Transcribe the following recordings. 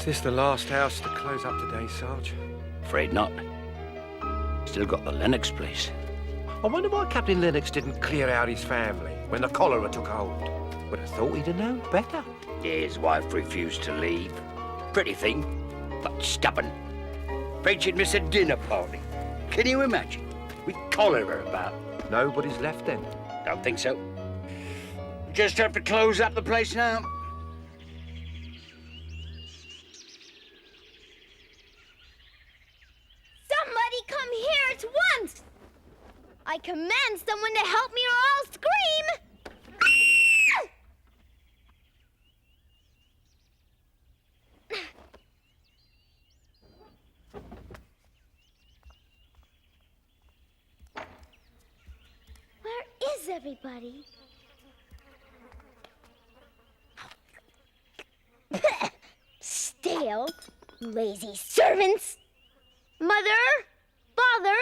Is this the last house to close up today, Sarge? Afraid not. Still got the Lennox place. I wonder why Captain Lennox didn't clear out his family when the cholera took hold. Would have thought he'd have known better. His wife refused to leave. Pretty thing, but stubborn. Preaching miss a dinner party. Can you imagine? With cholera about. Nobody's left then. Don't think so. Just have to close up the place now. Somebody come here at once! I command someone to help me or I'll scream! Where is everybody? Stale, lazy servants! Mother? Father?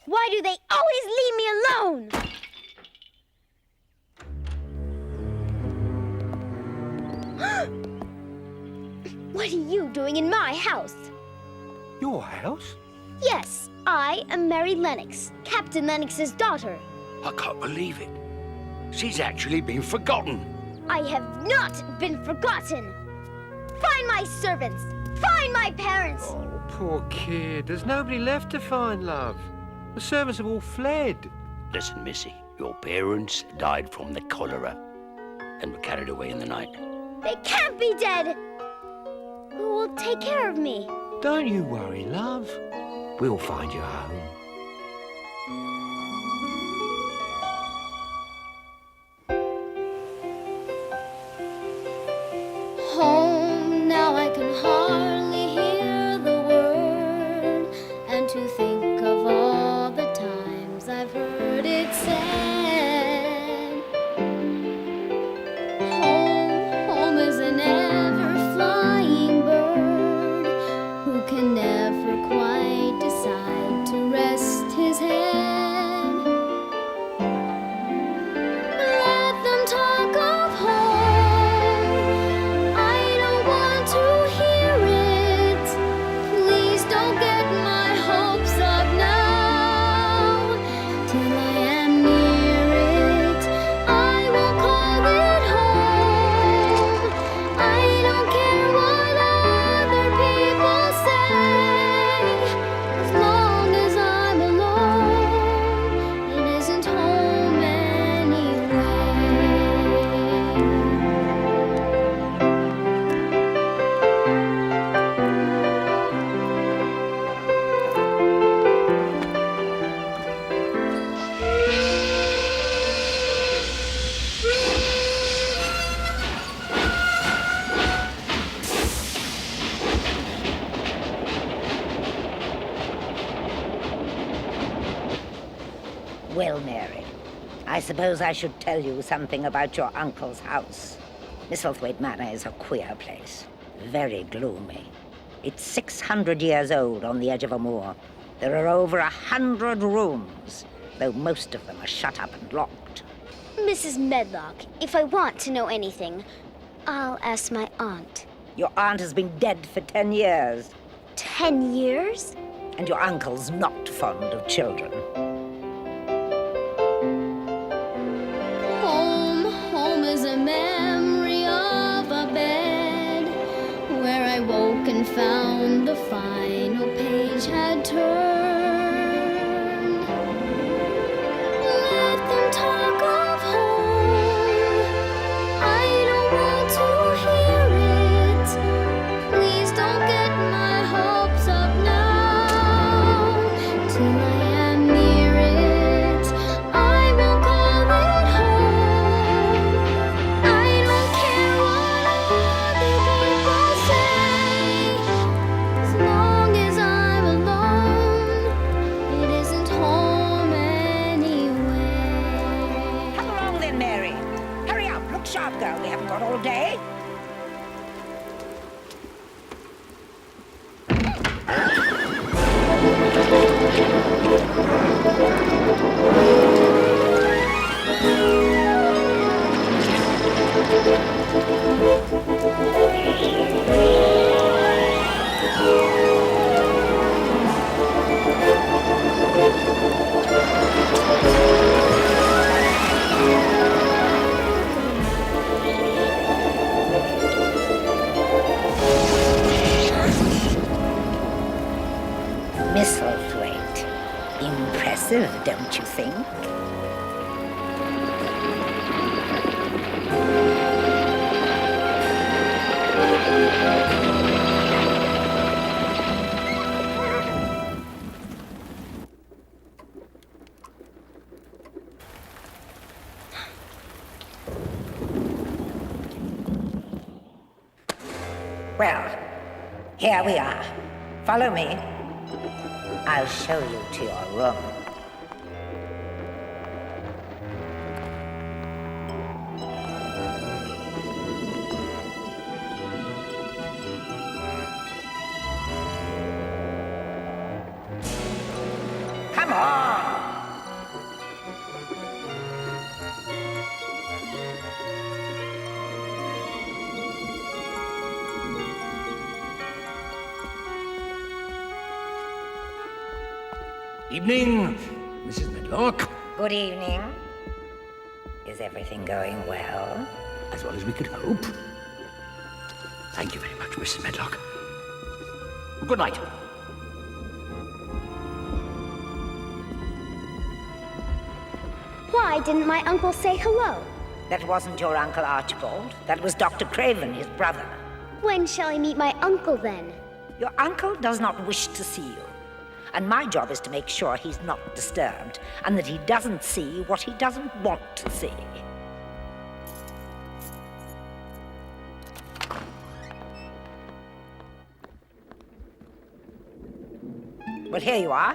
Why do they always leave me alone? What are you doing in my house? Your house? Yes, I am Mary Lennox, Captain Lennox's daughter. I can't believe it. She's actually been forgotten. I have not been forgotten. Find my servants. Find my parents. Oh, poor kid. There's nobody left to find, love. The servants have all fled. Listen, Missy, your parents died from the cholera and were carried away in the night. They can't be dead. Who will take care of me? Don't you worry, love. We'll find you a home. Home, now I can hardly hear the word, and to think of all the times I've heard it said. Home is an ever-flying bird who can never quite decide to rest his head. Let them talk of home. I don't want to hear it. Please don't get my hopes up now. Till I am near it, I will call it home. I don't care what other people say. As long as I'm alone, it isn't home anyway. Well, Mary, I suppose I should tell you something about your uncle's house. Misselthwaite Manor is a queer place, very gloomy. It's 600 years old on the edge of a moor. There are over 100 rooms, though most of them are shut up and locked. Mrs. Medlock, if I want to know anything, I'll ask my aunt. Your aunt has been dead for 10 years, 10 years? and your uncle's not fond of children. Home is a memory of a bed where I woke and found the final page had turned. Let them talk of home. I don't want to hear it. Please don't get my hopes up now. Till I am near it, I will call it home. I don't care what other people say. As long as I'm alone, Impressive, don't you think? Well, here we are. Follow me. I'll show you to your room. Come on! Evening, Mrs. Medlock. Good evening. Is everything going well? As well as we could hope. Thank you very much, Mrs. Medlock. Good night. Why didn't my uncle say hello? That wasn't your Uncle Archibald. That was Dr. Craven, his brother. When shall I meet my uncle then? Your uncle does not wish to see you. And my job is to make sure he's not disturbed, and that he doesn't see what he doesn't want to see. Well, here you are.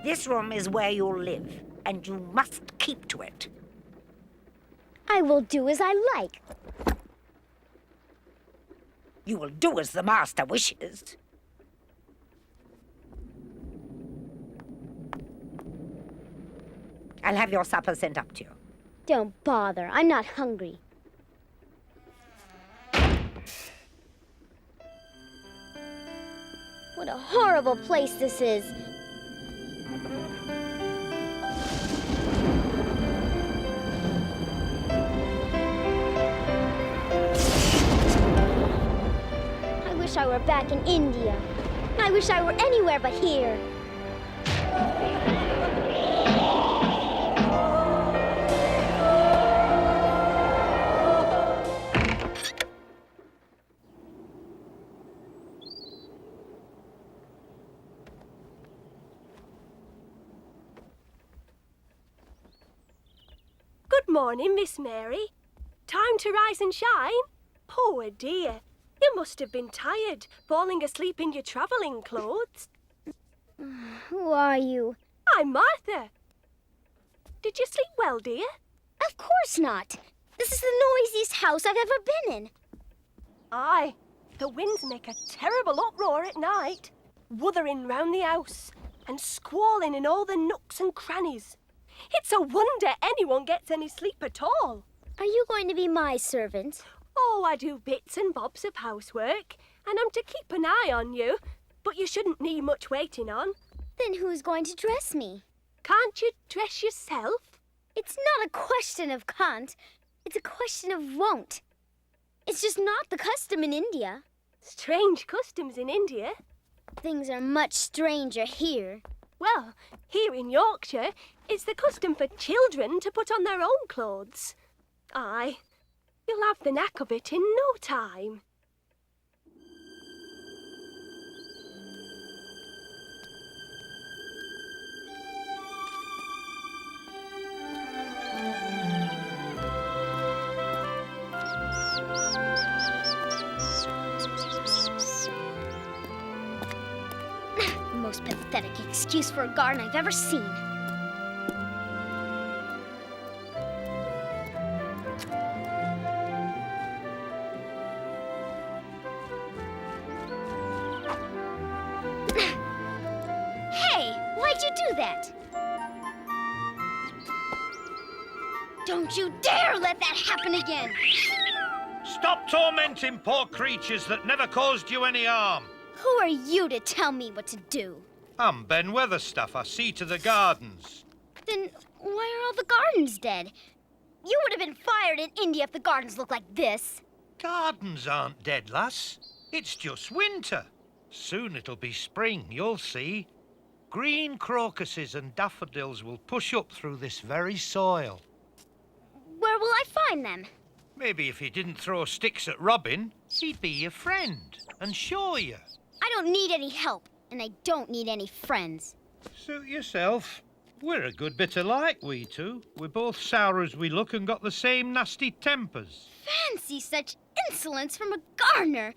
This room is where you'll live, and you must keep to it. I will do as I like. You will do as the master wishes. I'll have your supper sent up to you. Don't bother. I'm not hungry. What a horrible place this is. I wish I were back in India. I wish I were anywhere but here. Good morning, Miss Mary. Time to rise and shine? Poor dear. You must have been tired, falling asleep in your travelling clothes. Who are you? I'm Martha. Did you sleep well, dear? Of course not. This is the noisiest house I've ever been in. Aye, the winds make a terrible uproar at night, wuthering round the house and squalling in all the nooks and crannies. It's a wonder anyone gets any sleep at all. Are you going to be my servant? Oh, I do bits and bobs of housework, and I'm to keep an eye on you, but you shouldn't need much waiting on. Then who's going to dress me? Can't you dress yourself? It's not a question of can't. It's a question of won't. It's just not the custom in India. Strange customs in India. Things are much stranger here. Well, here in Yorkshire, it's the custom for children to put on their own clothes. Aye, you'll have the knack of it in no time. The most pathetic excuse for a garden I've ever seen. Hey, why'd you do that? Don't you dare let that happen again! Stop tormenting poor creatures that never caused you any harm. Who are you to tell me what to do? I'm Ben Weatherstaff. I see to the gardens. Then why are all the gardens dead? You would have been fired in India if the gardens looked like this. Gardens aren't dead, lass. It's just winter. Soon it'll be spring, you'll see. Green crocuses and daffodils will push up through this very soil. Where will I find them? Maybe if you didn't throw sticks at Robin, he'd be your friend and show you. I don't need any help, and I don't need any friends. Suit yourself. We're a good bit alike, we two. We're both sour as we look and got the same nasty tempers. Fancy such insolence from a gardener.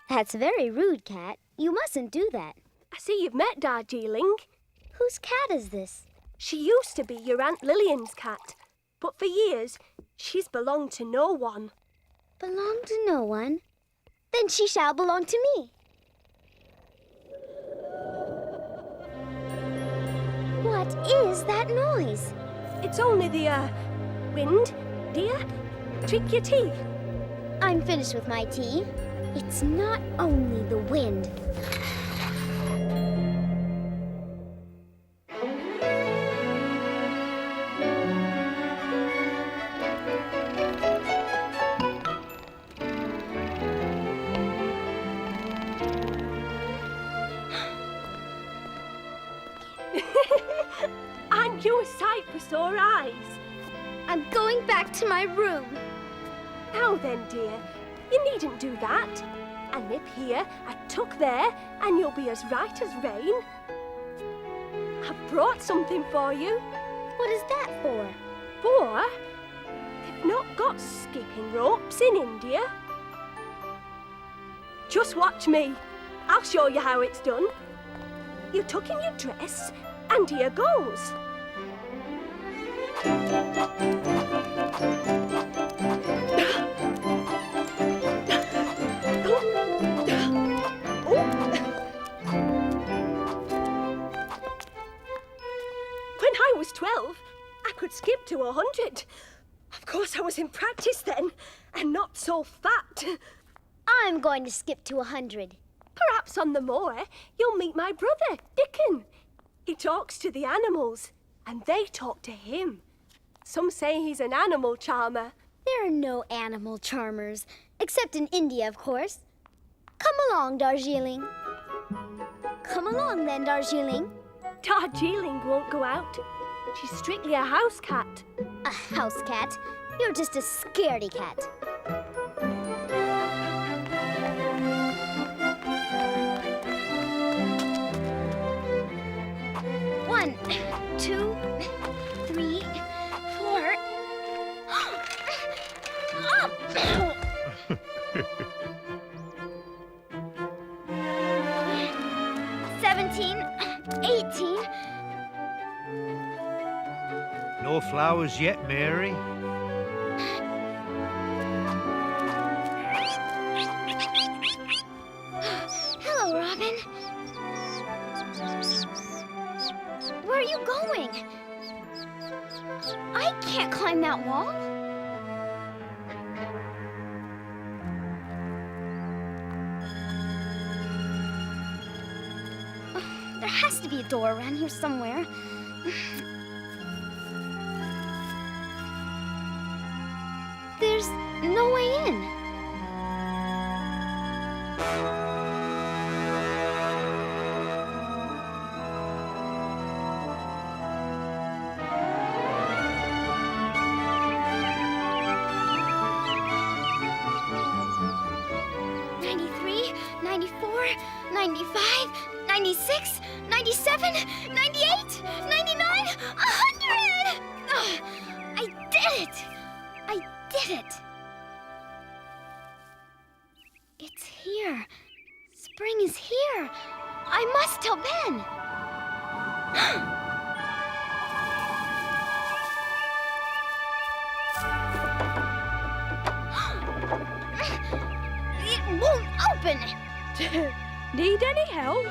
That's very rude, Cat. You mustn't do that. I see you've met Darjeeling. Whose cat is this? She used to be your Aunt Lillian's cat, but for years she's belonged to no one. Belong to no one? Then she shall belong to me. What is that noise? It's only the, wind, dear. Drink your tea. I'm finished with my tea. It's not only the wind. Aren't you a sight for sore eyes? I'm going back to my room. Now then, dear, you needn't do that. A nip here, a tuck there, and you'll be as right as rain. I've brought something for you. What is that for? For they've not got skipping ropes in India. Just watch me. I'll show you how it's done. You tuck in your dress, and here goes. When I was 12, I could skip to 100. Of course, I was in practice then, and not so fat. I'm going to skip to 100. Perhaps on the moor, you'll meet my brother, Dickon. He talks to the animals, and they talk to him. Some say he's an animal charmer. There are no animal charmers, except in India, of course. Come along, Darjeeling. Come along, then, Darjeeling. Darjeeling won't go out. She's strictly a house cat. A house cat? You're just a scaredy cat. One, 2, 3, 4. 17, 18. No flowers yet, Mary. Hello, Robin. Where are you going? I can't climb that wall. There has to be a door around here somewhere. There's no way in. "93, 94, 95, 96, 97, 98, 99, 100! I did it! I did it! It's here. Spring is here. I must tell Ben. It won't open. Need any help?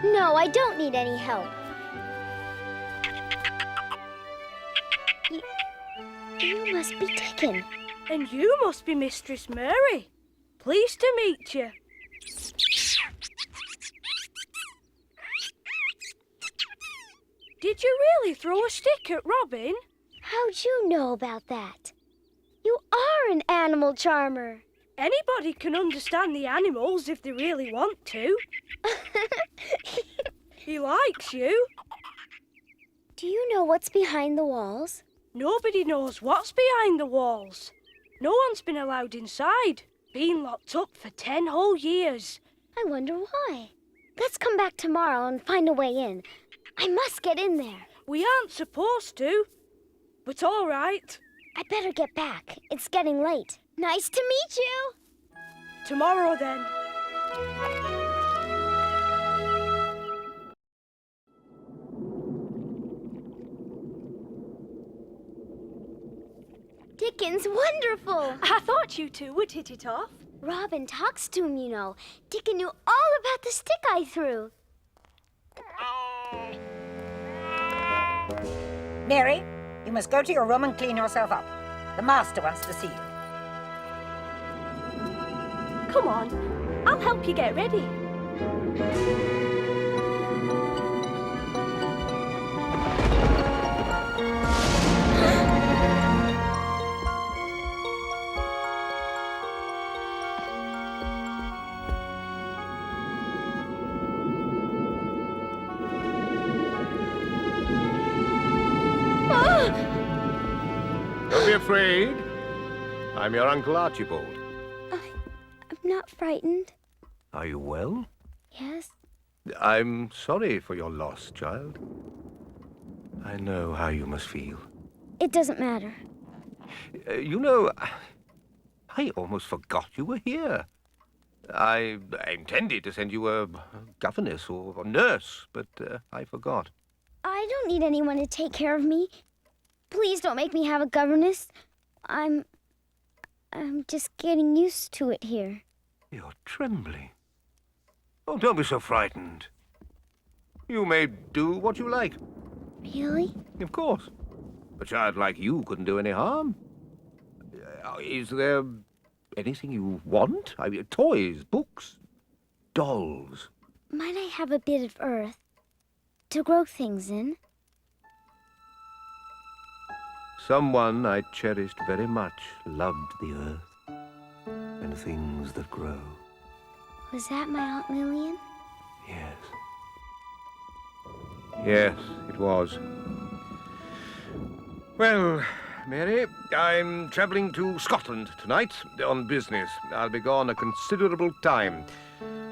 No, I don't need any help. You must be Dickon. And you must be Mistress Mary. Pleased to meet you. Did you really throw a stick at Robin? How'd you know about that? You are an animal charmer. Anybody can understand the animals if they really want to. He likes you. Do you know what's behind the walls? Nobody knows what's behind the walls. No one's been allowed inside. Been locked up for 10 whole years. I wonder why. Let's come back tomorrow and find a way in. I must get in there. We aren't supposed to, but all right. I better get back. It's getting late. Nice to meet you. Tomorrow then. Dickon's wonderful. I thought you two would hit it off. Robin talks to him, you know. Dickon knew all about the stick I threw. Mary, you must go to your room and clean yourself up. The master wants to see you. Come on, I'll help you get ready. Don't be afraid. I'm your Uncle Archibald. I'm not frightened. Are you well? Yes? I'm sorry for your loss, child. I know how you must feel. It doesn't matter. You know, I almost forgot you were here. I intended to send you a governess or a nurse, but I forgot. I don't need anyone to take care of me. Please don't make me have a governess. I'm just getting used to it here. You're trembling. Oh, don't be so frightened. You may do what you like. Really? Of course. A child like you couldn't do any harm. Is there anything you want? I mean, toys, books, dolls. Might I have a bit of earth to grow things in? Someone I cherished very much loved the earth and things that grow. Was that my Aunt Lillian? Yes. Yes, it was. Well, Mary, I'm travelling to Scotland tonight on business. I'll be gone a considerable time.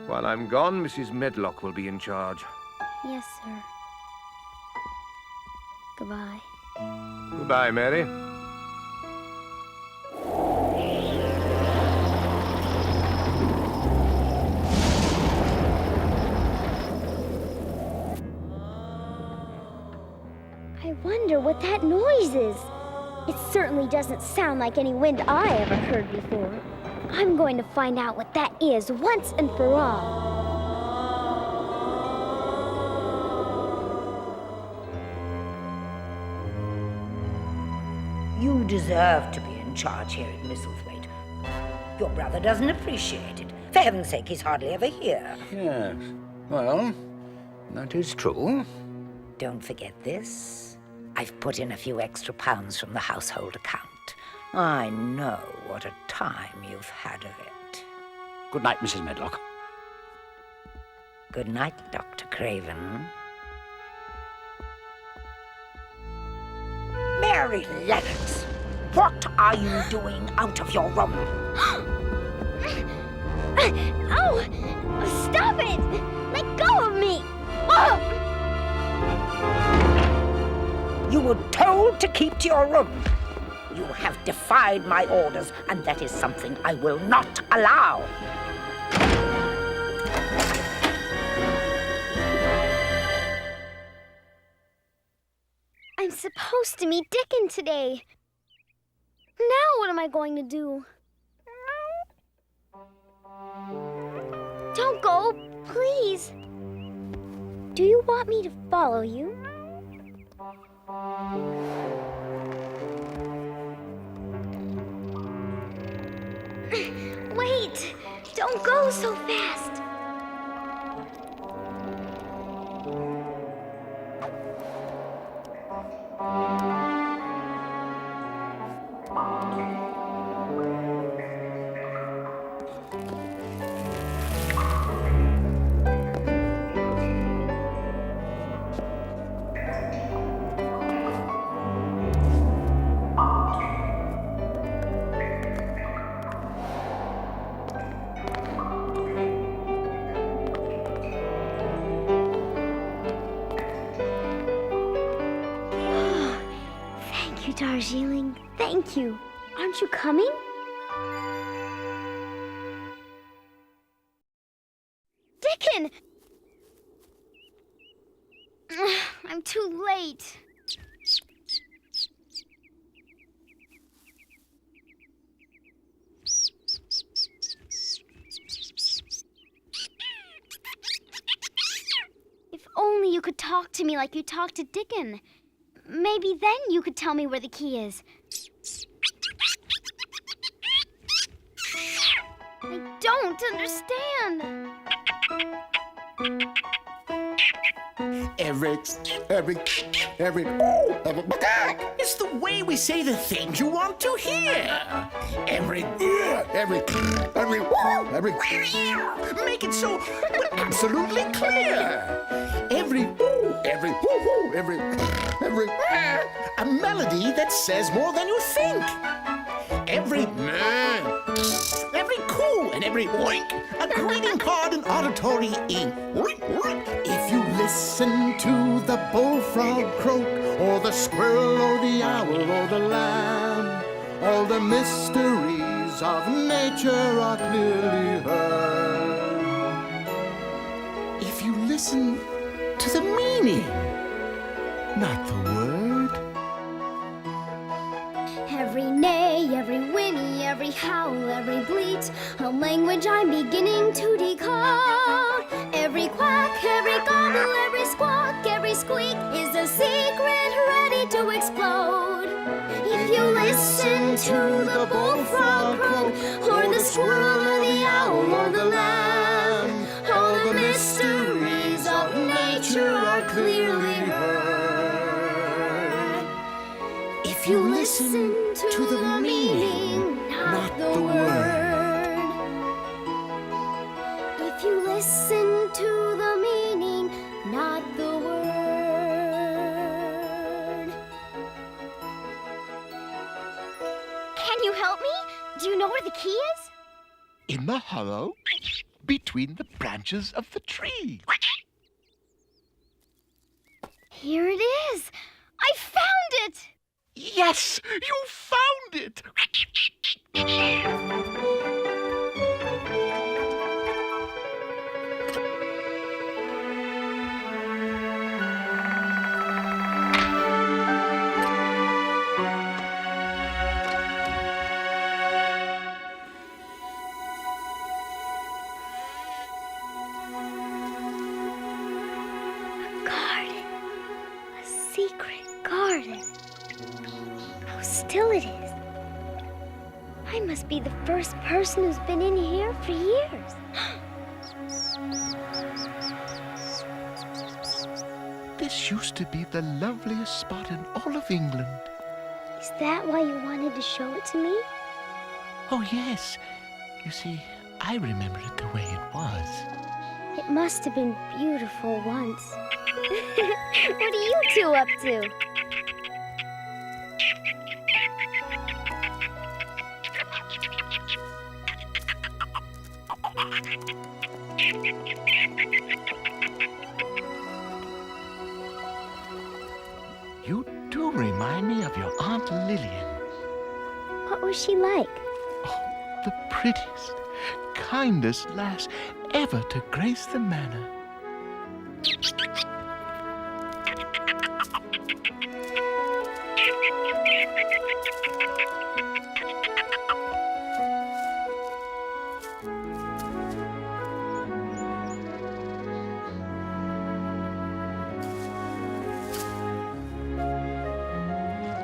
While I'm gone, Mrs. Medlock will be in charge. Yes, sir. Goodbye. Goodbye, Mary. I wonder what that noise is. It certainly doesn't sound like any wind I ever heard before. I'm going to find out what that is once and for all. You deserve to be in charge here at Misselthwaite. Your brother doesn't appreciate it. For heaven's sake, he's hardly ever here. Yes. Well, that is true. Don't forget this. I've put in a few extra pounds from the household account. I know what a time you've had of it. Good night, Mrs. Medlock. Good night, Dr. Craven. Mary Lennox, what are you doing out of your room? Oh! Stop it! Let go of me! Oh! You were told to keep to your room. You have defied my orders, and that is something I will not allow. I'm supposed to meet Dickon today. Now what am I going to do? Don't go, please. Do you want me to follow you? Don't go so fast. Thank you, Darjeeling. Thank you. Aren't you coming? Dickon! I'm too late. If only you could talk to me like you talked to Dickon. Maybe then you could tell me where the key is. I don't understand. It's the way we say the things you want to hear. Make it so absolutely clear. A melody that says more than you think. Every coo and every oink, a greeting card and auditory ink. If you listen to the bullfrog croak, or the squirrel, or the owl, or the lamb, all the mysteries of nature are clearly heard. If you listen to the meaning, not the word. Every neigh, every whinny, every howl, every bleat, a language I'm beginning to decode. Every quack, every gobble, every squawk, every squeak is a secret ready to explode. If you listen to the bullfrog croak, or the squirrel, or the owl, or the lamb, all the mysteries of nature are clearly heard. If you listen to the meaning, not the word. If you listen to the meaning, not the word. Can you help me? Do you know where the key is? In the hollow between the branches of the tree. Here it is. I found it. Yes, you found it! Garden. A secret garden. How still it is. I must be the first person who's been in here for years. This used to be the loveliest spot in all of England. Is that why you wanted to show it to me? Oh, yes. You see, I remember it the way it was. It must have been beautiful once. What are you two up to? You do remind me of your Aunt Lillian. What was she like? Oh, the prettiest, kindest lass ever to grace the manor.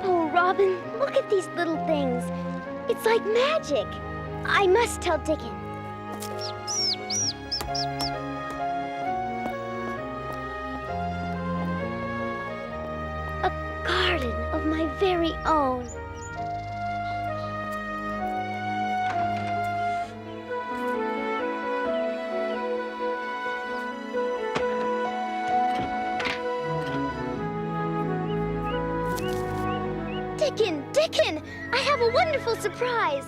Oh, Robin, look at these little things. It's like magic. I must tell Dickon. A garden of my very own. Dickon, I have a wonderful surprise.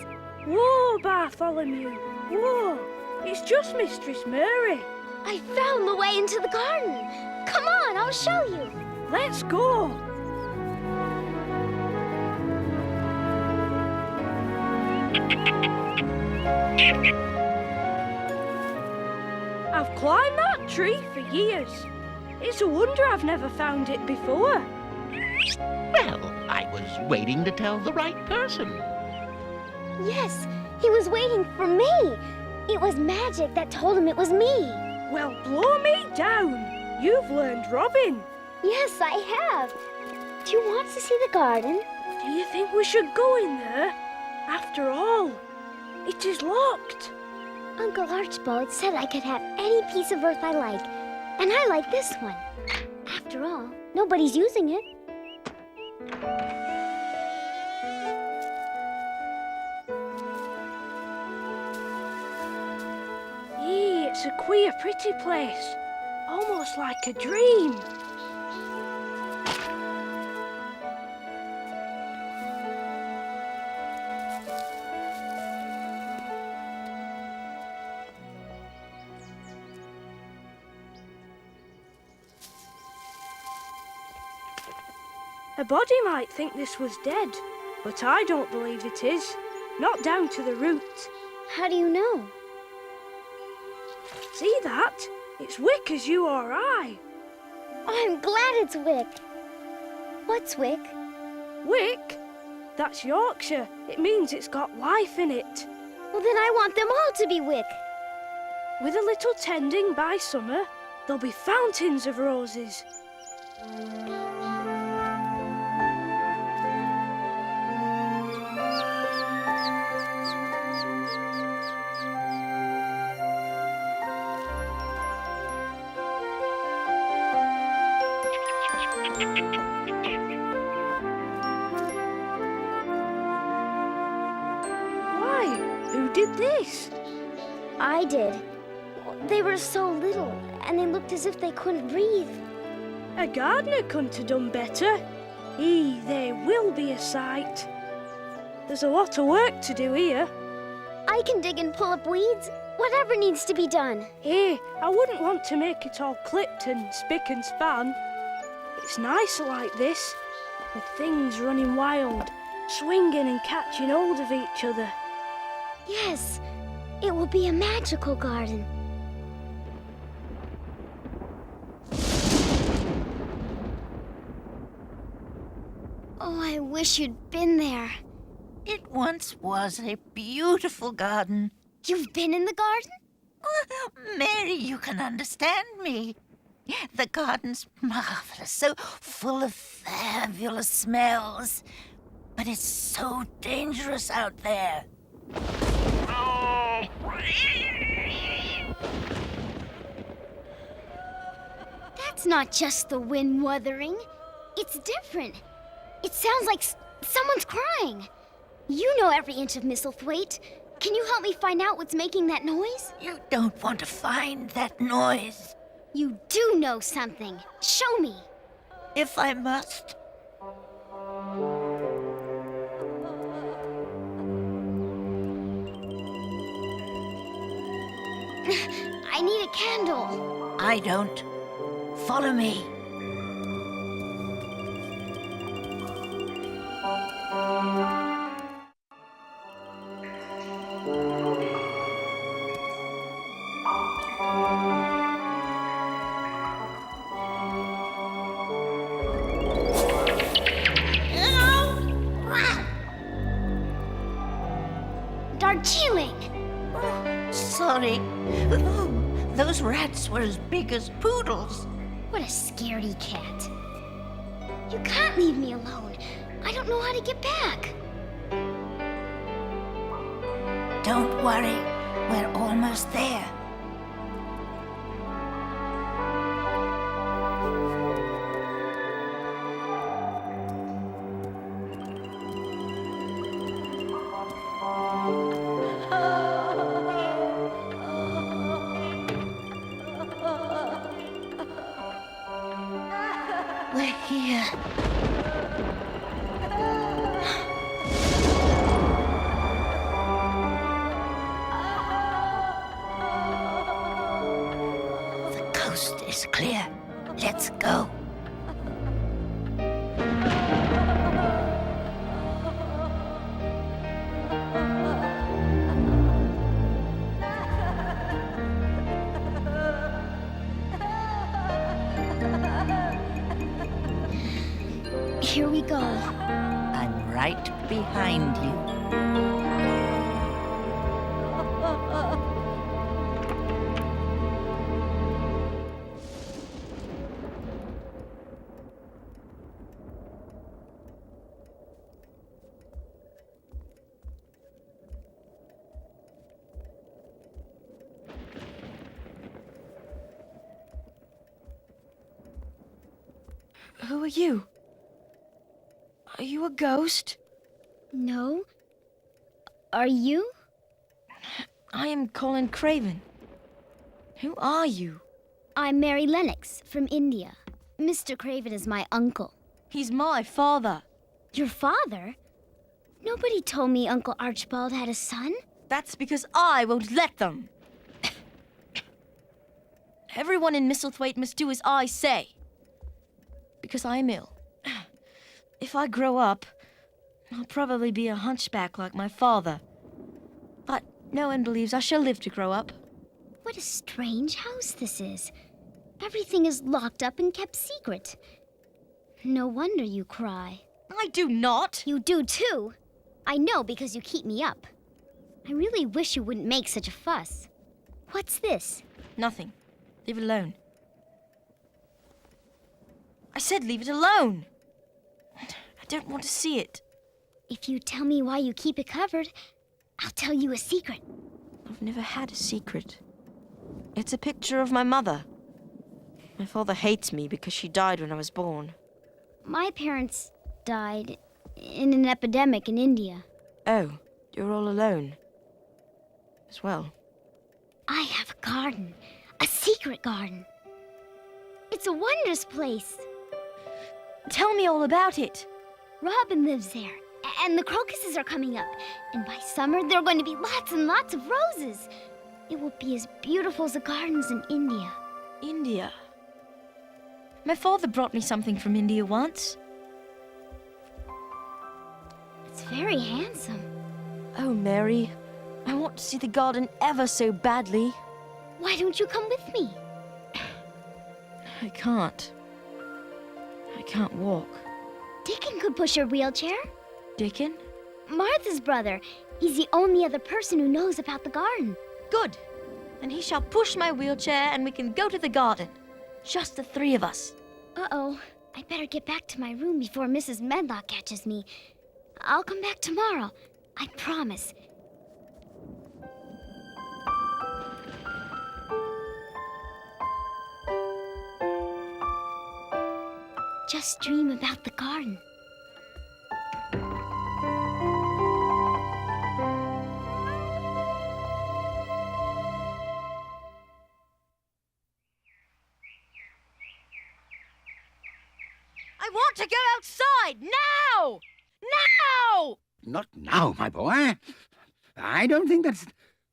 Whoa, Bartholomew. Whoa, it's just Mistress Mary. I found the way into the garden. Come on, I'll show you. Let's go. I've climbed that tree for years. It's a wonder I've never found it before. Well, I was waiting to tell the right person. Yes, he was waiting for me. It was magic that told him it was me. Well, blow me down. You've learned robbing. Yes, I have. Do you want to see the garden? Do you think we should go in there? After all, it is locked. Uncle Archibald said I could have any piece of earth I like, and I like this one. After all, nobody's using it. It's a queer, pretty place. Almost like a dream. A body might think this was dead, but I don't believe it is. Not down to the root. How do you know? See that? It's Wick as you or I. I'm glad it's Wick. What's Wick? Wick? That's Yorkshire. It means it's got life in it. Well, then I want them all to be Wick. With a little tending by summer, there'll be fountains of roses. Why? Who did this? I did. They were so little, and they looked as if they couldn't breathe. A gardener couldn't have done better. They will be a sight. There's a lot of work to do here. I can dig and pull up weeds. Whatever needs to be done. I wouldn't want to make it all clipped and spick and span. It's nicer like this, with things running wild, swinging and catching hold of each other. Yes, it will be a magical garden. Oh, I wish you'd been there. It once was a beautiful garden. You've been in the garden? Mary, you can understand me. The garden's marvelous, so full of fabulous smells. But it's so dangerous out there. That's not just the wind wuthering. It's different. It sounds like someone's crying. You know every inch of Misselthwaite. Can you help me find out what's making that noise? You don't want to find that noise. You do know something. Show me. If I must. I need a candle. I don't. Follow me. Darjeeling! Sorry. Those rats were as big as poodles. What a scaredy cat. You can't leave me alone. I don't know how to get back. Don't worry. We're almost almost there. We're here. The coast is clear. Let's go. Here we go. I'm right behind you. Who are you? Are you a ghost? No. Are you? I am Colin Craven. Who are you? I'm Mary Lennox from India. Mr. Craven is my uncle. He's my father. Your father? Nobody told me Uncle Archibald had a son. That's because I won't let them. Everyone in Misselthwaite must do as I say. Because I am ill. If I grow up, I'll probably be a hunchback like my father. But no one believes I shall live to grow up. What a strange house this is. Everything is locked up and kept secret. No wonder you cry. I do not. You do too. I know because you keep me up. I really wish you wouldn't make such a fuss. What's this? Nothing. Leave it alone. I said leave it alone. I don't want to see it. If you tell me why you keep it covered, I'll tell you a secret. I've never had a secret. It's a picture of my mother. My father hates me because she died when I was born. My parents died in an epidemic in India. Oh, you're all alone. As well. I have a garden. A secret garden. It's a wondrous place. Tell me all about it. Robin lives there, and the crocuses are coming up. And by summer, there are going to be lots and lots of roses. It will be as beautiful as the gardens in India. India. My father brought me something from India once. It's very handsome. Oh, Mary, I want to see the garden ever so badly. Why don't you come with me? I can't. I can't walk. Dickon could push your wheelchair. Dickon? Martha's brother. He's the only other person who knows about the garden. Good. Then he shall push my wheelchair and we can go to the garden. Just the three of us. Uh-oh. I'd better get back to my room before Mrs. Medlock catches me. I'll come back tomorrow. I promise. Just dream about the garden. I want to go outside now! Now! Not now, my boy. I don't think that's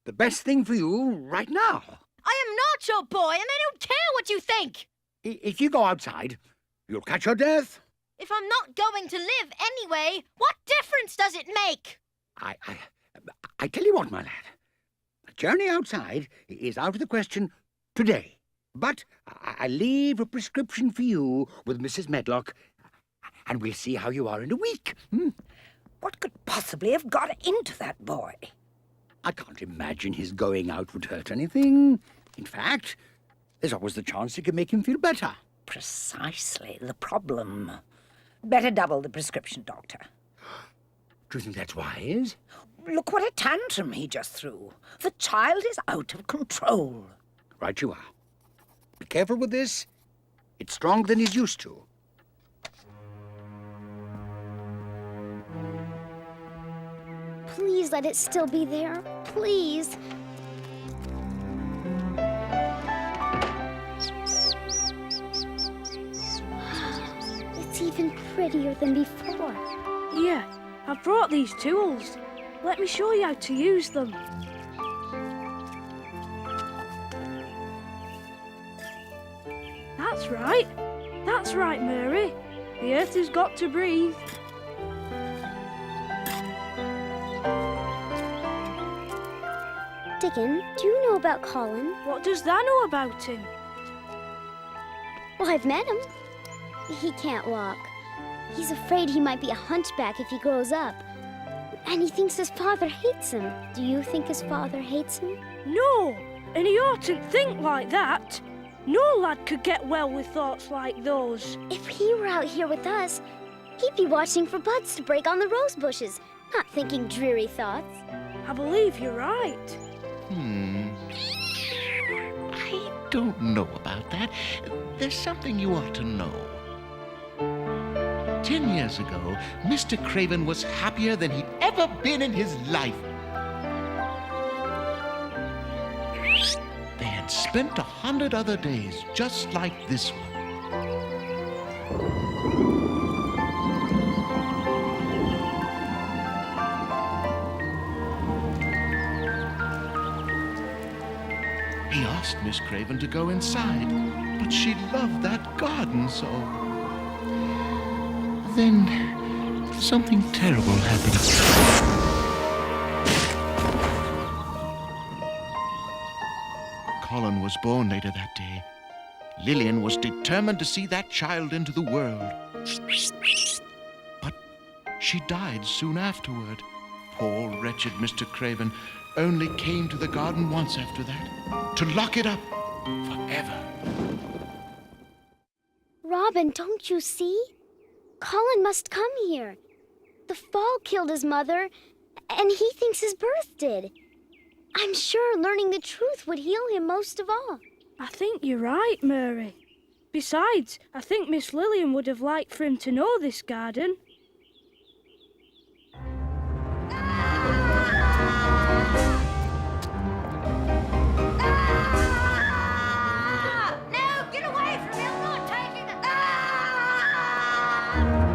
the best thing for you right now. I am not your boy, and I don't care what you think. If you go outside, you'll catch your death. If I'm not going to live anyway, what difference does it make? I tell you what, my lad. A journey outside is out of the question today. But I leave a prescription for you with Mrs. Medlock, and we'll see how you are in a week. What could possibly have got into that boy? I can't imagine his going out would hurt anything. In fact, there's always the chance it could make him feel better. Precisely the problem. Better double the prescription, Doctor. Do you think that's wise? Look what a tantrum he just threw. The child is out of control. Right you are. Be careful with this. It's stronger than he's used to. Please let it still be there. Please. It's even prettier than before. Yeah, I've brought these tools. Let me show you how to use them. That's right. That's right, Mary. The earth has got to breathe. Dickon, do you know about Colin? What does that know about him? Well, I've met him. He can't walk. He's afraid he might be a hunchback if he grows up. And he thinks his father hates him. Do you think his father hates him? No, and he oughtn't think like that. No lad could get well with thoughts like those. If he were out here with us, he'd be watching for buds to break on the rose bushes, not thinking dreary thoughts. I believe you're right. I don't know about that. There's something you ought to know. 10 years ago, Mr. Craven was happier than he'd ever been in his life. They had spent 100 other days just like this one. He asked Miss Craven to go inside, but she loved that garden so. Then something terrible happened. Colin was born later that day. Lillian was determined to see that child into the world. But she died soon afterward. Poor, wretched Mr. Craven only came to the garden once after that, to lock it up forever. Robin, don't you see? Colin must come here. The fall killed his mother, and he thinks his birth did. I'm sure learning the truth would heal him most of all. I think you're right, Mary. Besides, I think Miss Lillian would have liked for him to know this garden. No, get away from me! I'm not taking it!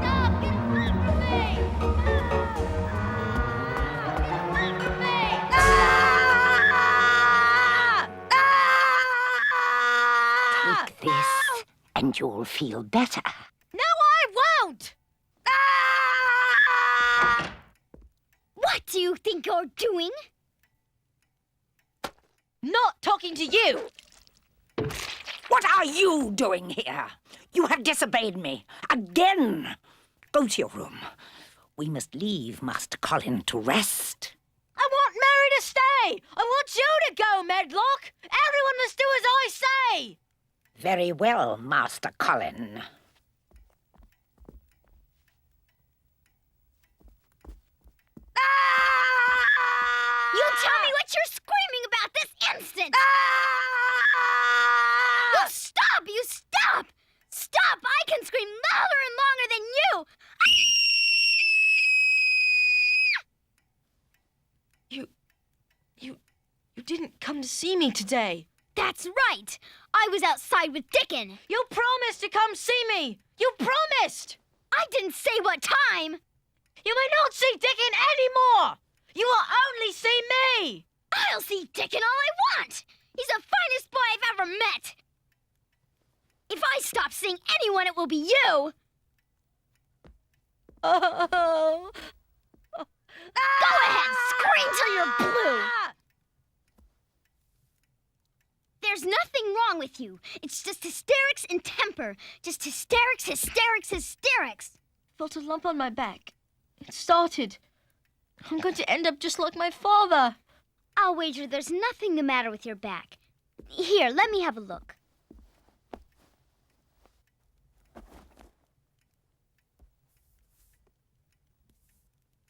Stop! Get away from me! Get away from me! Take this, and you'll feel better. No, I won't! What do you think you're doing? Not talking to you! What are you doing here? You have disobeyed me again. Go to your room. We must leave Master Colin to rest. I want Mary to stay! I want you to go, Medlock! Everyone must do as I say! Very well, Master Colin. You tell me what you're screaming about this instant! You stop! You stop! Stop! I can scream louder and longer than you! You didn't come to see me today. That's right! I was outside with Dickon. You promised to come see me! You promised! I didn't say what time! You may not see Dickon anymore! You will only see me! I'll see Dickon all I want! He's the finest boy I've ever met! If I stop seeing anyone, it will be you! Oh. Go ahead, scream till you're blue! There's nothing wrong with you. It's just hysterics and temper. Just hysterics, hysterics, hysterics. Felt a lump on my back. It started. I'm going to end up just like my father. I'll wager there's nothing the matter with your back. Here, let me have a look.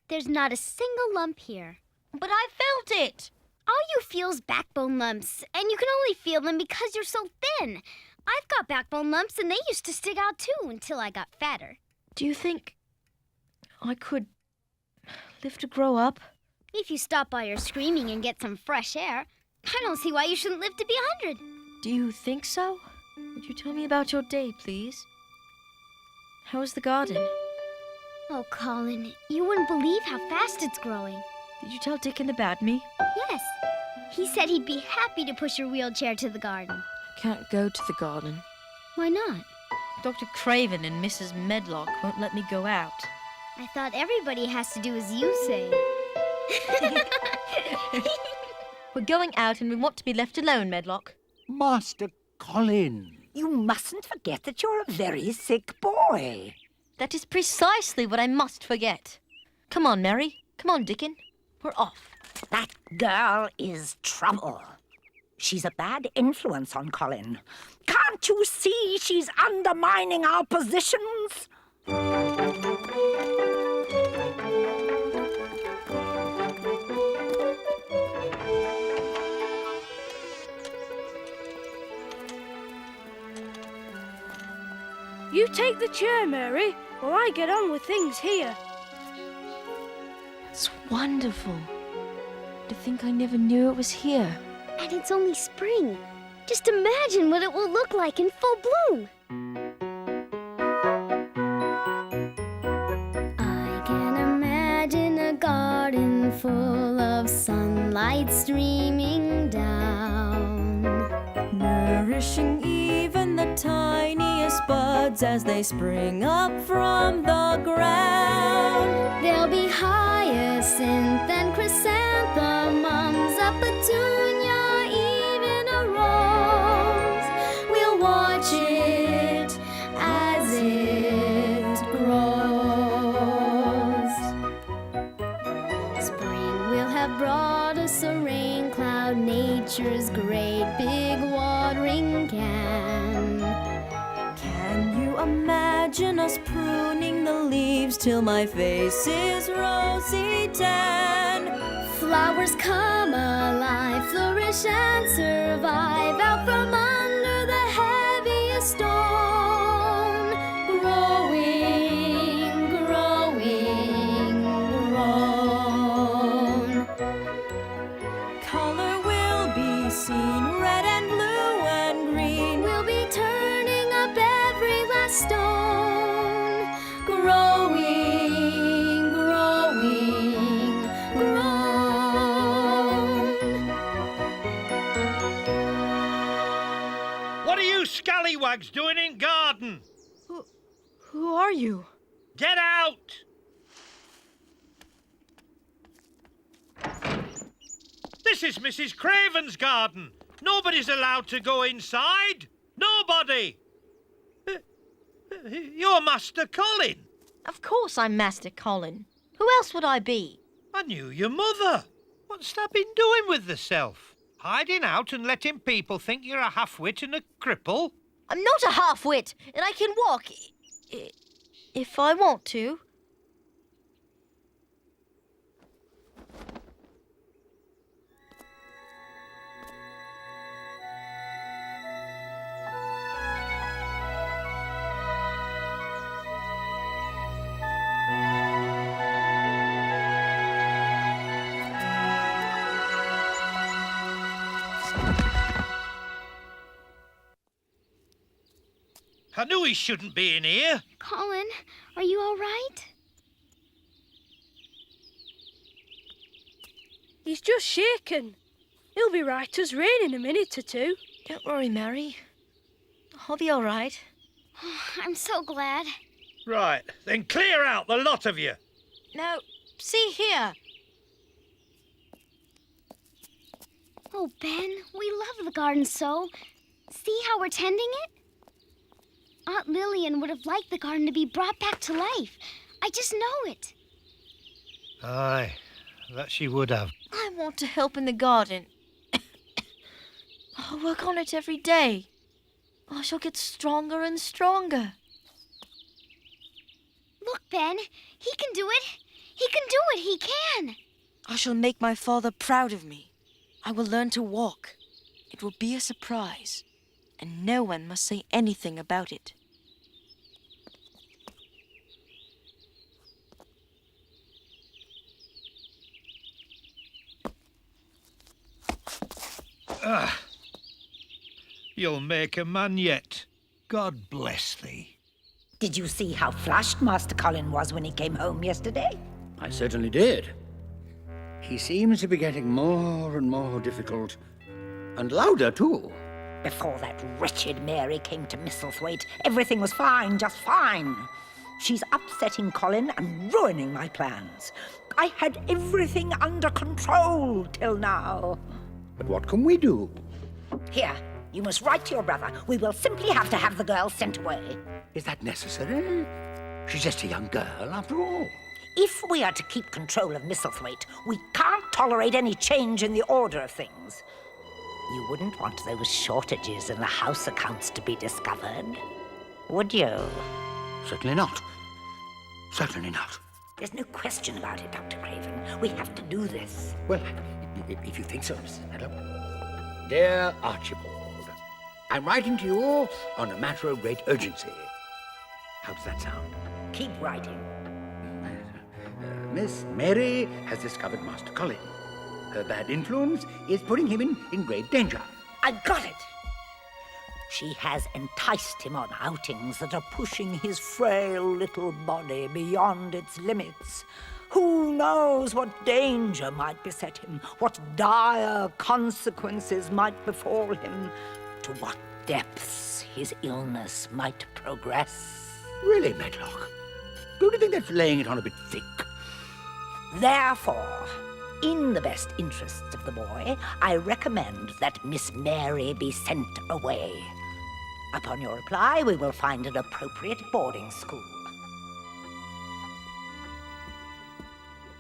There's not a single lump here. But I felt it. All you feel's backbone lumps, and you can only feel them because you're so thin. I've got backbone lumps, and they used to stick out too until I got fatter. Do you think I could live to grow up? If you stop all your screaming and get some fresh air, I don't see why you shouldn't live to be 100. Do you think so? Would you tell me about your day, please? How is the garden? Oh, Colin, you wouldn't believe how fast it's growing. Did you tell Dickon about me? Yes. He said he'd be happy to push your wheelchair to the garden. I can't go to the garden. Why not? Dr. Craven and Mrs. Medlock won't let me go out. I thought everybody has to do as you say. We're going out and we want to be left alone, Medlock. Master Colin. You mustn't forget that you're a very sick boy. That is precisely what I must forget. Come on, Mary. Come on, Dickon. We're off. That girl is trouble. She's a bad influence on Colin. Can't you see she's undermining our positions? You take the chair, Mary, while I get on with things here. It's wonderful. To think I never knew it was here. And it's only spring. Just imagine what it will look like in full bloom. I can imagine a garden full of sunlight streaming down, nourishing even the tiniest buds as they spring up from the ground. There'll be hyacinth and chrysanthemums, a petunia, even a rose. We'll watch it as it grows. Spring will have brought us a rain cloud, nature's great big watering can. Can you imagine us pruning the leaves till my face is rosy tan? Flowers come alive, flourish and survive out from under the heaviest stone. Growing, growing, grown. Color will be seen, red and blue and green. We'll be turning up every last stone. Growing, growing, grown. What are you scallywags doing in garden? Who are you? Get out! This is Mrs. Craven's garden. Nobody's allowed to go inside. Nobody! You're Master Colin. Of course I'm Master Colin. Who else would I be? I knew your mother. What's that been doing with herself? Hiding out and letting people think you're a half-wit and a cripple? I'm not a half-wit, and I can walk if I want to. I knew he shouldn't be in here. Colin, are you all right? He's just shaken. He'll be right as rain in a minute or two. Don't worry, Mary. I'll be all right. I'm so glad. Right, then clear out, the lot of you. Now, see here. Oh, Ben, we love the garden so. See how we're tending it? Aunt Lillian would have liked the garden to be brought back to life. I just know it. Aye, that she would have. I want to help in the garden. I'll work on it every day. I shall get stronger and stronger. Look, Ben, he can do it. He can do it, he can. I shall make my father proud of me. I will learn to walk. It will be a surprise, and no one must say anything about it. You'll make a man yet. God bless thee. Did you see how flushed Master Colin was when he came home yesterday? I certainly did. He seems to be getting more and more difficult. And louder, too. Before that wretched Mary came to Misselthwaite, everything was fine, just fine. She's upsetting Colin and ruining my plans. I had everything under control till now. But what can we do? Here, you must write to your brother. We will simply have to have the girl sent away. Is that necessary? She's just a young girl, after all. If we are to keep control of Misselthwaite, we can't tolerate any change in the order of things. You wouldn't want those shortages in the house accounts to be discovered, would you? Certainly not. Certainly not. There's no question about it, Dr. Craven. We have to do this. Well, if you think so, Mrs. Medlock. Dear Archibald, I'm writing to you on a matter of great urgency. How does that sound? Keep writing. Miss Mary has discovered Master Colin. Her bad influence is putting him in great danger. I got it. She has enticed him on outings that are pushing his frail little body beyond its limits. Who knows what danger might beset him, what dire consequences might befall him, to what depths his illness might progress. Really, Medlock? Don't you think that's laying it on a bit thick? Therefore, in the best interests of the boy, I recommend that Miss Mary be sent away. Upon your reply, we will find an appropriate boarding school.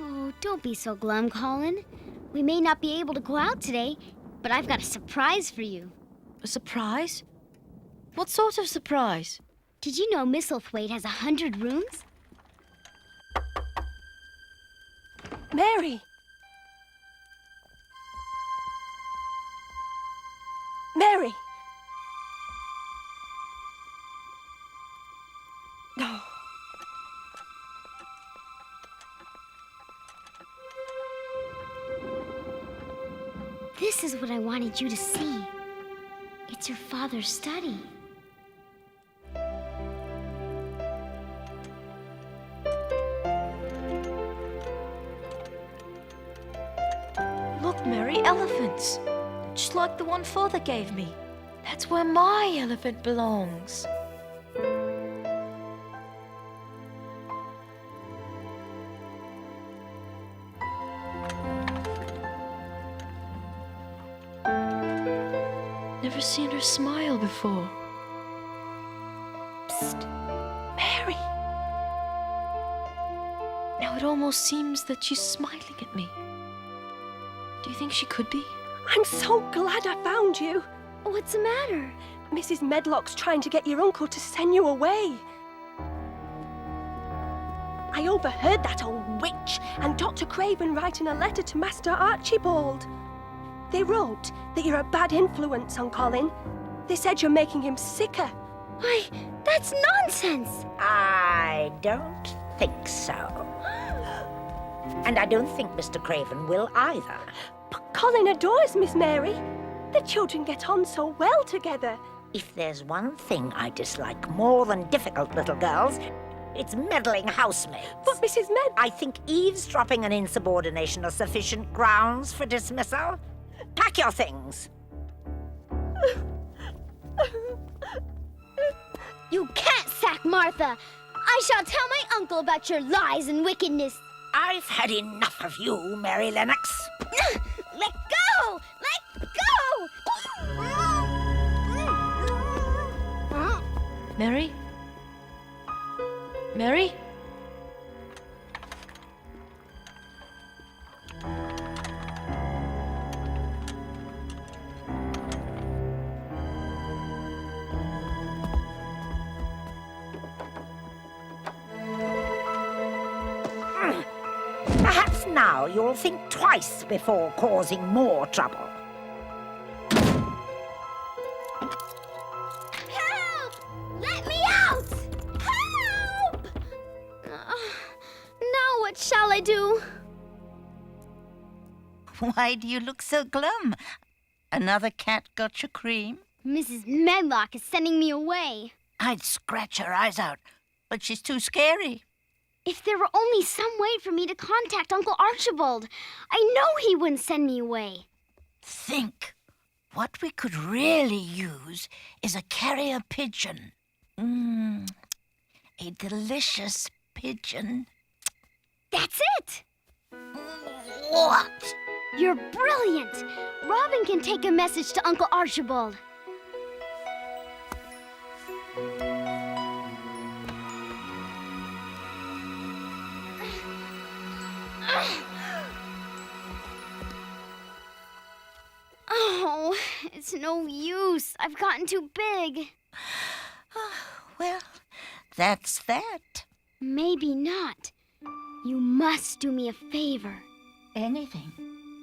Oh, don't be so glum, Colin. We may not be able to go out today, but I've got a surprise for you. A surprise? What sort of surprise? Did you know Misselthwaite has 100 rooms? Mary! Mary! No. This is what I wanted you to see. It's your father's study. Look, Mary, elephants. Just like the one father gave me. That's where my elephant belongs. Never seen her smile before. Psst. Mary! Now it almost seems that she's smiling at me. Do you think she could be? I'm so glad I found you. What's the matter? Mrs. Medlock's trying to get your uncle to send you away. I overheard that old witch and Dr. Craven writing a letter to Master Archibald. They wrote that you're a bad influence on Colin. They said you're making him sicker. Why, that's nonsense. I don't think so. And I don't think Mr. Craven will either. But Colin adores Miss Mary. The children get on so well together. If there's one thing I dislike more than difficult little girls, it's meddling housemaids. But Mrs. I think eavesdropping and insubordination are sufficient grounds for dismissal. Pack your things. You can't sack Martha. I shall tell my uncle about your lies and wickedness. I've had enough of you, Mary Lennox. Let go! Let go! Mary? Mary? now, you'll think twice before causing more trouble. Help! Let me out! Help! Now what shall I do? Why do you look so glum? Another cat got your cream? Mrs. Medlock is sending me away. I'd scratch her eyes out, but she's too scary. If there were only some way for me to contact Uncle Archibald, I know he wouldn't send me away. Think. What we could really use is a carrier pigeon. A delicious pigeon. That's it! What? You're brilliant! Robin can take a message to Uncle Archibald. Oh, it's no use. I've gotten too big. Well, that's that. Maybe not. You must do me a favor. Anything.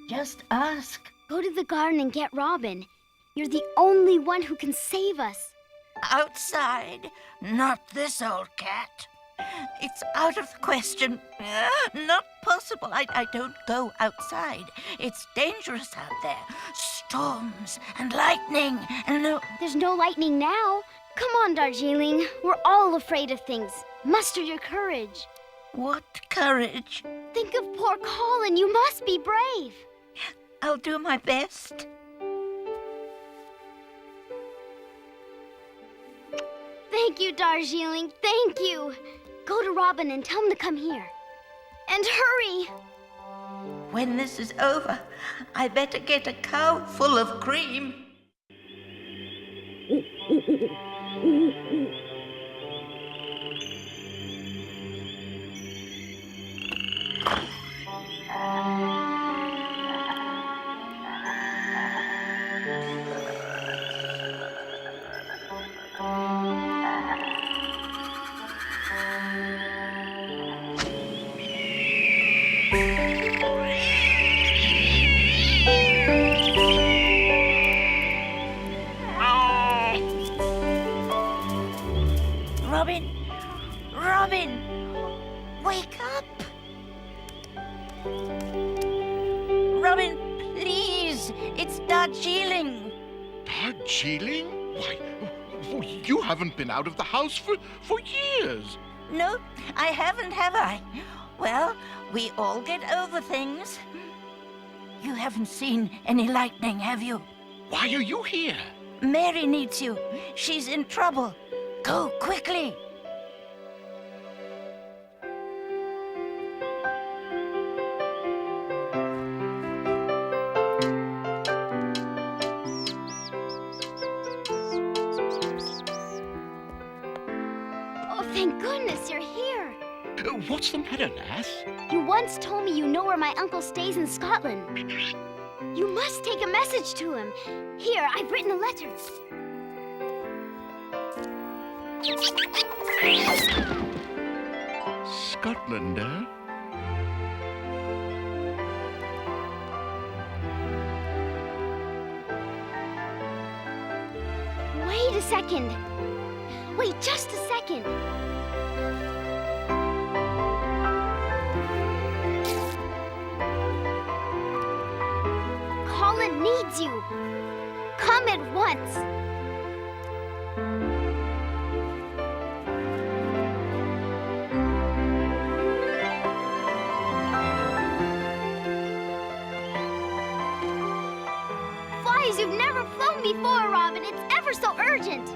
Just ask. Go to the garden and get Robin. You're the only one who can save us. Outside. Not this old cat. It's out of the question. Not possible. I don't go outside. It's dangerous out there. Storms and lightning and no... There's no lightning now. Come on, Darjeeling. We're all afraid of things. Muster your courage. What courage? Think of poor Colin. You must be brave. I'll do my best. Thank you, Darjeeling. Thank you. Go to Robin and tell him to come here. And hurry. When this is over, I better get a cow full of cream. Robin! Robin! Wake up! Robin, please! It's Darjeeling! Darjeeling? Why, you haven't been out of the house for years. No, I haven't, have I? Well, we all get over things. You haven't seen any lightning, have you? Why are you here? Mary needs you. She's in trouble. Go, quickly. Oh, thank goodness you're here. What's the matter, lass? You once told me you know where my uncle stays in Scotland. You must take a message to him. Here, I've written a letter. Scotland, eh? Wait a second. Wait just a second. Colin needs you. Come at once. Flies you've never flown before, Robin. It's ever so urgent.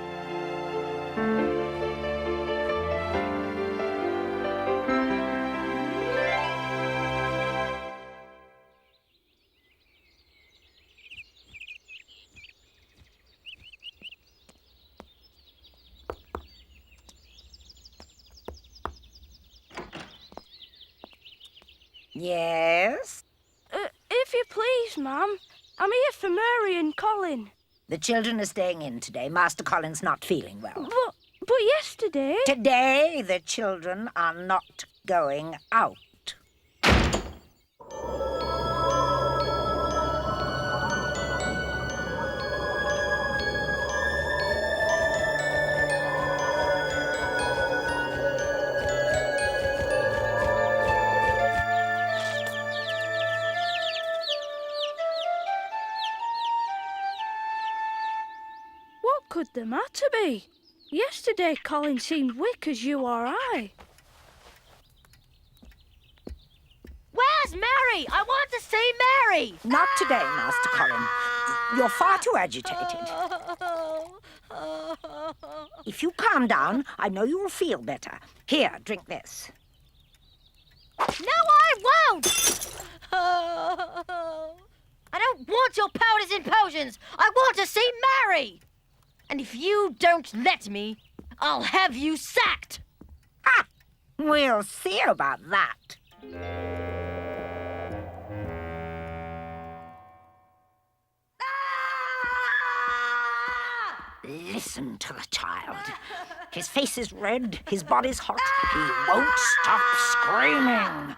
Yes? If you please, Ma'am, I'm here for Mary and Colin. The children are staying in today. Master Colin's not feeling well. But yesterday... Today, the children are not going out. could the matter be? Yesterday Colin seemed weak as you or I. Where's Mary? I want to see Mary! Not today, Master Colin. You're far too agitated. If you calm down, I know you'll feel better. Here, drink this. No, I won't! I don't want your powders and potions. I want to see Mary! And if you don't let me, I'll have you sacked! Ha! We'll see about that. Listen to the child. His face is red, his body's hot. He won't stop screaming.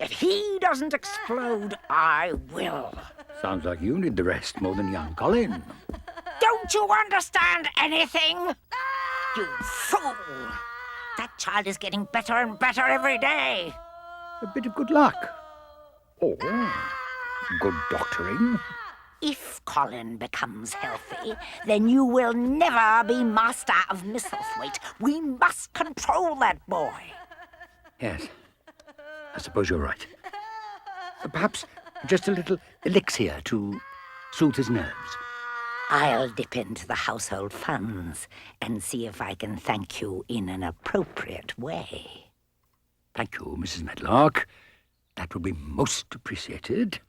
If he doesn't explode, I will. Sounds like you need the rest more than young Colin. Don't you understand anything? You fool! That child is getting better and better every day. A bit of good luck. Or good doctoring. If Colin becomes healthy, then you will never be master of Misselthwaite. We must control that boy. Yes, I suppose you're right. Perhaps just a little elixir to soothe his nerves. I'll dip into the household funds and see if I can thank you in an appropriate way. Thank you, Mrs. Medlock. That would be most appreciated.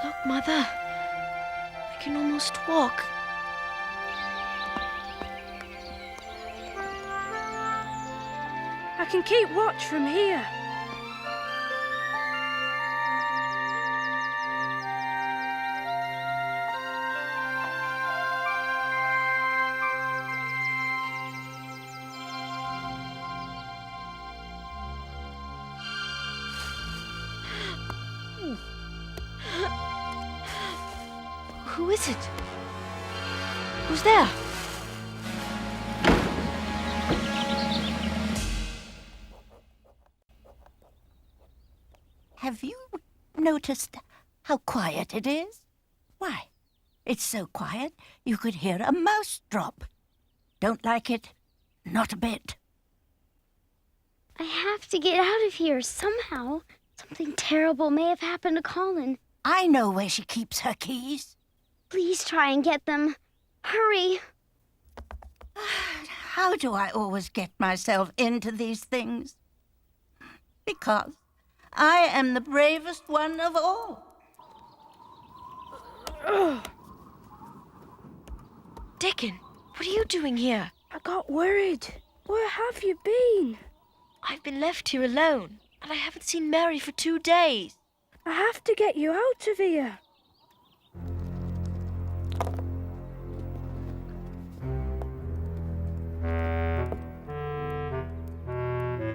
Look, Mother. I can almost walk. I can keep watch from here. Who is it? Who's there? Have you noticed how quiet it is? Why, it's so quiet you could hear a mouse drop. Don't like it? Not a bit. I have to get out of here somehow. Something terrible may have happened to Colin. I know where she keeps her keys. Please try and get them. Hurry. How do I always get myself into these things? Because I am the bravest one of all. Dickon, what are you doing here? I got worried. Where have you been? I've been left here alone, and I haven't seen Mary for 2 days. I have to get you out of here.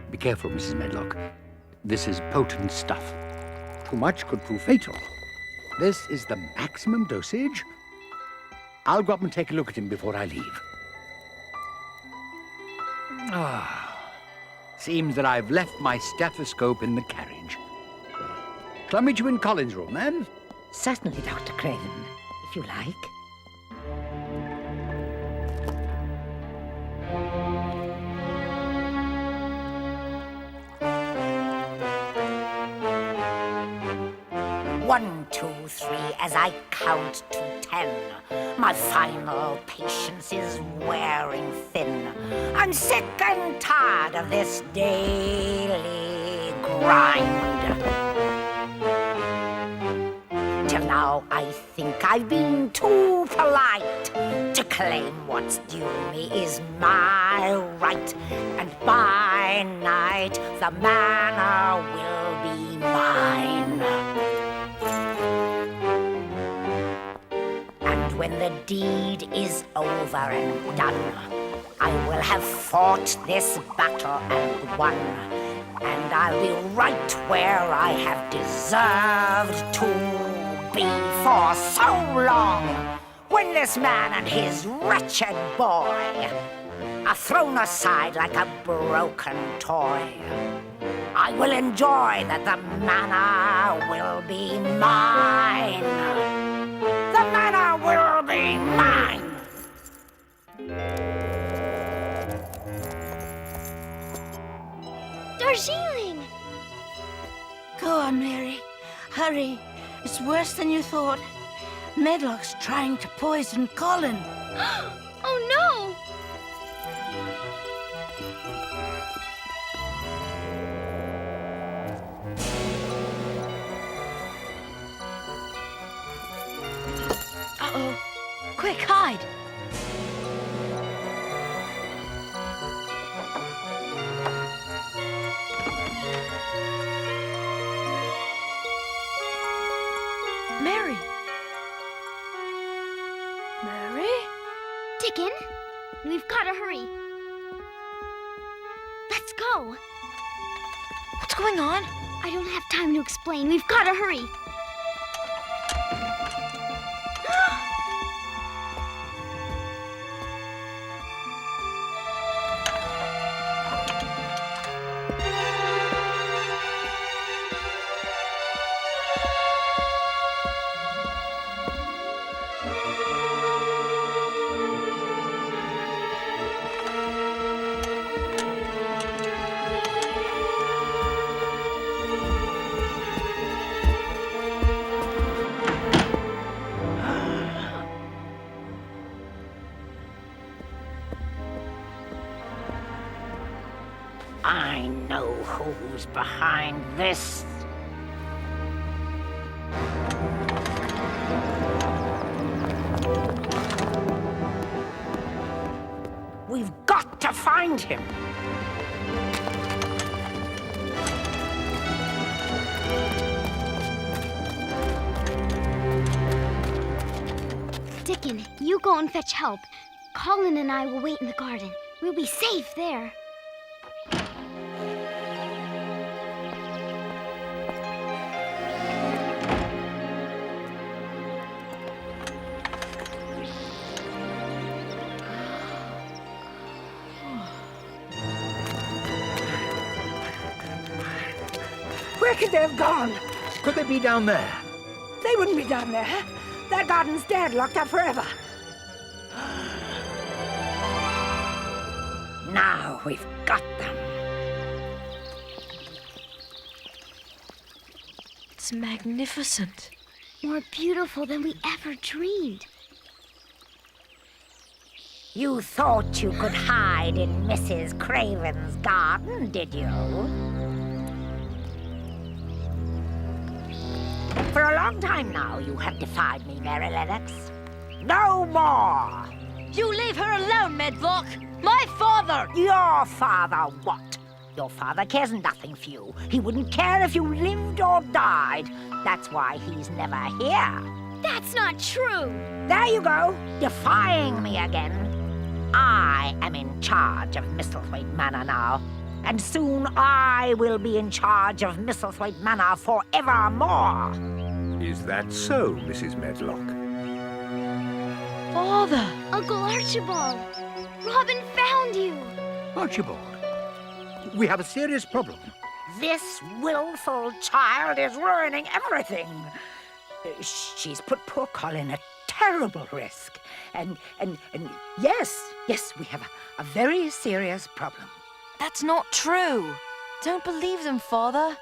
Be careful, Mrs. Medlock. This is potent stuff. Too much could prove fatal. This is the maximum dosage. I'll go up and take a look at him before I leave. Seems that I've left my stethoscope in the carriage. Shall I meet you in Colin's room, then? Certainly, Dr. Craven, if you like. as I count to 10. My final patience is wearing thin. I'm sick and tired of this daily grind. Till now I think I've been too polite to claim what's due me is my right. And by night the manor will be mine. And when the deed is over and done, I will have fought this battle and won. And I'll be right where I have deserved to be for so long. When this man and his wretched boy are thrown aside like a broken toy, I will enjoy that the manor will be mine. The manor will be mine. Darjeeling! Go on, Mary. Hurry. It's worse than you thought. Medlock's trying to poison Colin. Oh no! Uh-oh. Quick, hide! Mary! Mary? Dickon, we've got to hurry. Let's go. What's going on? I don't have time to explain. We've got to hurry. I know who's behind this. We've got to find him. Dickon, you go and fetch help. Colin and I will wait in the garden. We'll be safe there. Where could they have gone? Could they be down there? They wouldn't be down there. That garden's dead, locked up forever. Now we've got them. It's magnificent. More beautiful than we ever dreamed. You thought you could hide in Mrs. Craven's garden, did you? For a long time now, you have defied me, Mary Lennox. No more! You leave her alone, Medlock! My father! Your father what? Your father cares nothing for you. He wouldn't care if you lived or died. That's why he's never here. That's not true. There you go, defying me again. I am in charge of Misselthwaite Manor now. And soon I will be in charge of Misselthwaite Manor forevermore. Is that so, Mrs. Medlock? Father! Uncle Archibald! Robin found you! Archibald, we have a serious problem. This willful child is ruining everything. She's put poor Colin at terrible risk. And yes, we have a very serious problem. That's not true. Don't believe them, Father.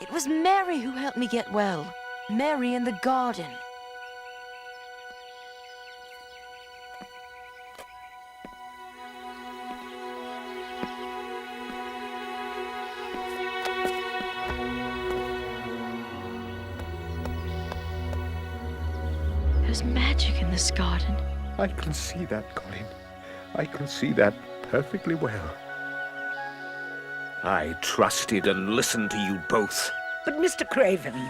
It was Mary who helped me get well. Mary in the garden. There's magic in this garden. I can see that, Colin. I can see that perfectly well. I trusted and listened to you both. But, Mr. Craven,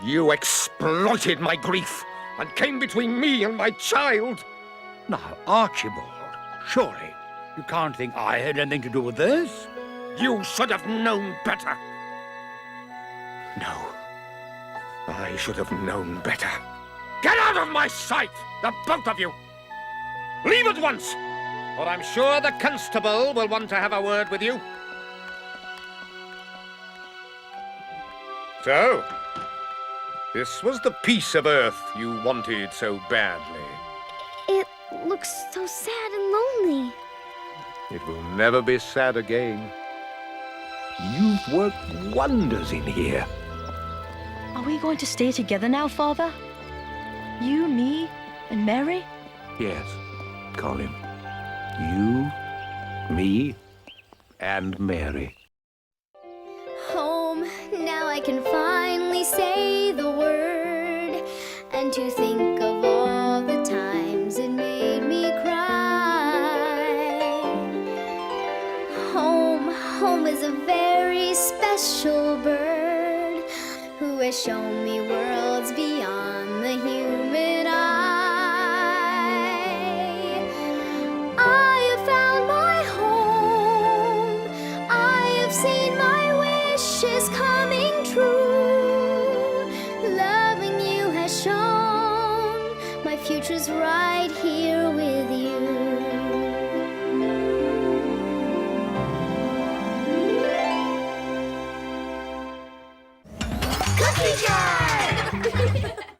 You exploited my grief and came between me and my child. now, Archibald, surely you can't think I had anything to do with this? You should have known better. No, I should have known better. Get out of my sight, the both of you! Leave at once, or I'm sure the constable will want to have a word with you. So, this was the piece of earth you wanted so badly. It looks so sad and lonely. It will never be sad again. You've worked wonders in here. Are we going to stay together now, Father? You, me, and Mary? Yes, Colin. You, me, and Mary. Home, now I can finally say the word. And to think of all the times it made me cry. Home is a very special bird who has shown me worlds beyond the human eye. I have found my home. I have seen my wishes come